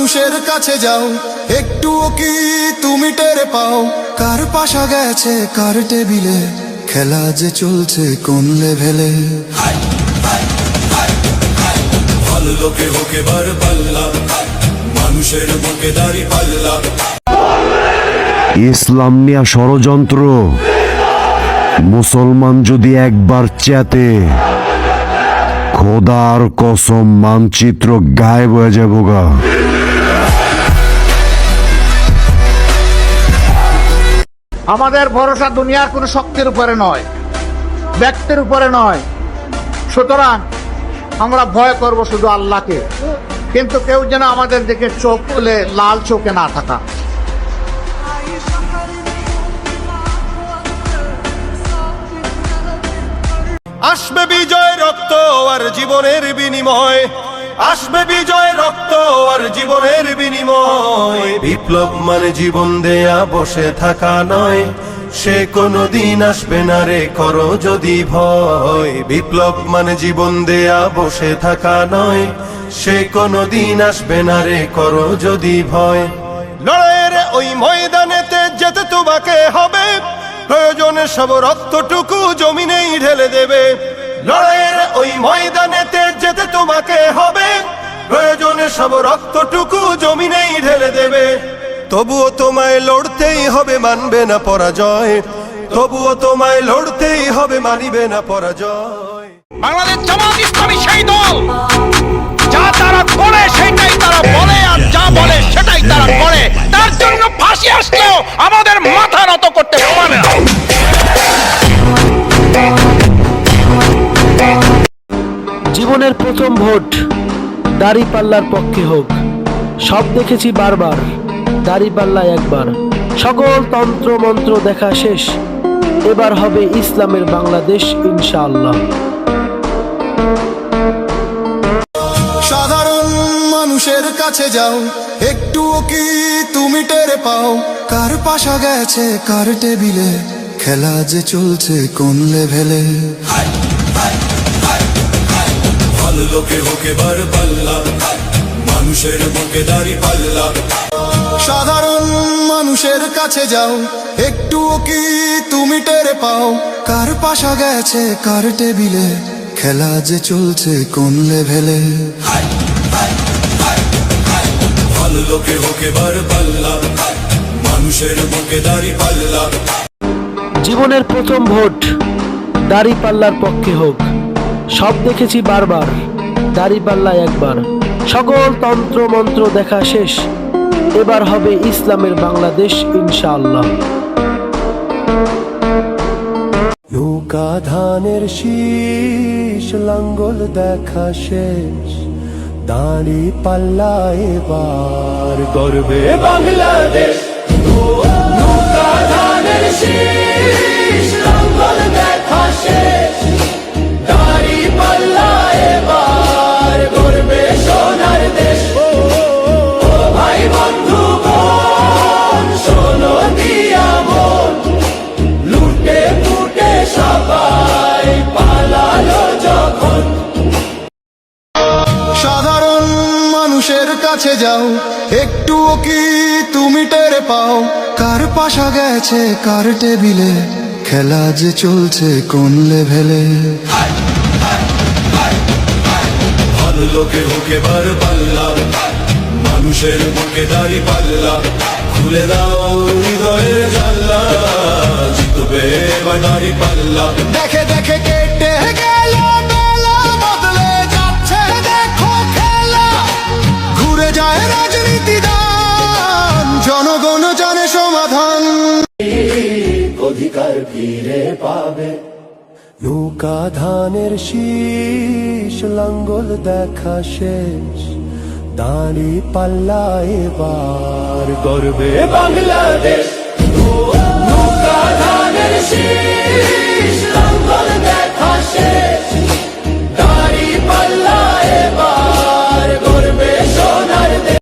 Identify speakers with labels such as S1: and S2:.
S1: মানুষের কাছে যাও, একটুও কি তুমি টের পাও? কার পাশা গেছে কার টেবিলে, খেলা যে চলছে কোন লেভেলে।
S2: ভালো লোকে হোকে বার পাল্লা, মানুষের বুকে দাড়ি পাল্লা।
S3: ইসলাম নিয়া ষড়যন্ত্র, মুসলমান যদি একবার চেতে, খোদার কসম মানচিত্র গায়েব হয়ে যাবো গা।
S4: আমাদের ভরসা দুনিয়ার কোনো শক্তির উপরে নয়, ব্যক্তির উপরে নয়। সুতরাং আমরা ভয় করব শুধু আল্লাহকে, কিন্তু কেউ যেন আমাদের দিকে চোখ খুলে লাল চোখে না থাকা।
S2: আসবে বিজয় রক্ত আর জীবনের বিনিময়, আসবে বিজয় রক্ত আর জীবনের বিনিময়। বিপ্লব মানে জীবন দেয়া বসে থাকা নয়, সে কোনদিন আসবে না রে করো যদি ভয়। বিপ্লব মানে জীবন দেয়া বসে থাকা নয়, সে কোনদিন আসবে না রে করো যদি ভয়। লড়াইয়ের ওই ময়দানেতে যেতে তোমাকে হবে, প্রয়োজনে সব রক্তটুকু জমিনেই ঢেলে দেবে। লড়াইয়ের ওই ময়দানেতে যেতে তোমাকে হবে, প্রয়োজনে সব রক্তটুকু জমিনেই ঢেলে দেবে। তবুও তোমায় লড়তেই হবে, মানবে না পরাজয়। তবুও তোমায় লড়তেই হবে, মানিবে না পরাজয়।
S5: বাংলাদেশ জামাত ইসলামী সেই দল, যা তারা করে সেটাই তারা বলে, আর যা বলে সেটাই তারা করে। তার জন্য ফাঁসি আসলেও আমাদের মাথা নত করতে পারে না।
S6: জীবনের প্রথম ভোট দাঁড়িপাল্লার পক্ষে হোক, সব দেখেছি বারবার, দাঁড়িপাল্লা একবার। সকল তন্ত্র মন্ত্র দেখা শেষ, এবার হবে ইসলামের বাংলাদেশ ইনশাআল্লাহ।
S1: সাধারণ মানুষের কাছে যাও, একটুও কি তুমি টের পাও? কার পাশা গেছে কার টেবিলে, খেলা যে চলছে কোন লেভেলে।
S2: ভালো লোকে হোকে বার পাল্লা, মানুষের বুকে দাড়ি পাল্লা।
S1: সাধারণ মানুষের কাছে যাও, একটুও কি তুমি টের পাও? কার পাশা গেছে কার টেবিলে, খেলা যে চলছে কোন লেভেলে।
S2: ভালো লোকে হোকে বার পাল্লা, মানুষের বুকে দাড়ি পাল্লা।
S6: জীবনের প্রথম ভোট দাঁড়িপাল্লার পক্ষে হোক, সব দেখেছি বারবার, দাঁড়িপাল্লা একবার। সকল তন্ত্র মন্ত্র দেখা শেষ, এবার হবে ইসলামের বাংলাদেশ ইনশাআল্লাহ।
S7: নৌকা ধানের শীষ, লাঙ্গল দেখা শেষ, দাঁড়ি পাল্লা এবার গর্বে বাংলাদেশ। নৌকা ধানের শীষ, লাঙ্গল দেখা শেষ, দাঁড়ি পাল্লা এবার গর্বে সোনার দেশ। ও ভাই বন্ধু বোন, শোনো দিয়া মন, লুটে ফুটে সবাই পালালো যখন।
S1: সাধারণ মানুষের কাছে যাও, একটুও কি তুমি টের পাও? কার পাশা গেছে কার টেবিলে, খেলা যে চলছে কোন লেভেলে।
S2: ভালো লোকে হোকে বার পাল্লা, মানুষের বুকে দাড়ি পাল্লা। খুলে দাও হৃদয়ের জানলা, জিতবে এবার দাড়ি পাল্লা।
S1: দেখে দেখে কেটে গেল বেলা, বদলে যাচ্ছে দেখো খেলা। ঘুরে যায় রাজনীতি দান, জনগণ জানে সমাধান।
S7: অধিকার ফিরে পাবে, নৌকা ধানের শীষ, লাঙ্গল দেখা শেষ, দাঁড়ি পাল্লা এবার গর্বে বাংলাদেশ।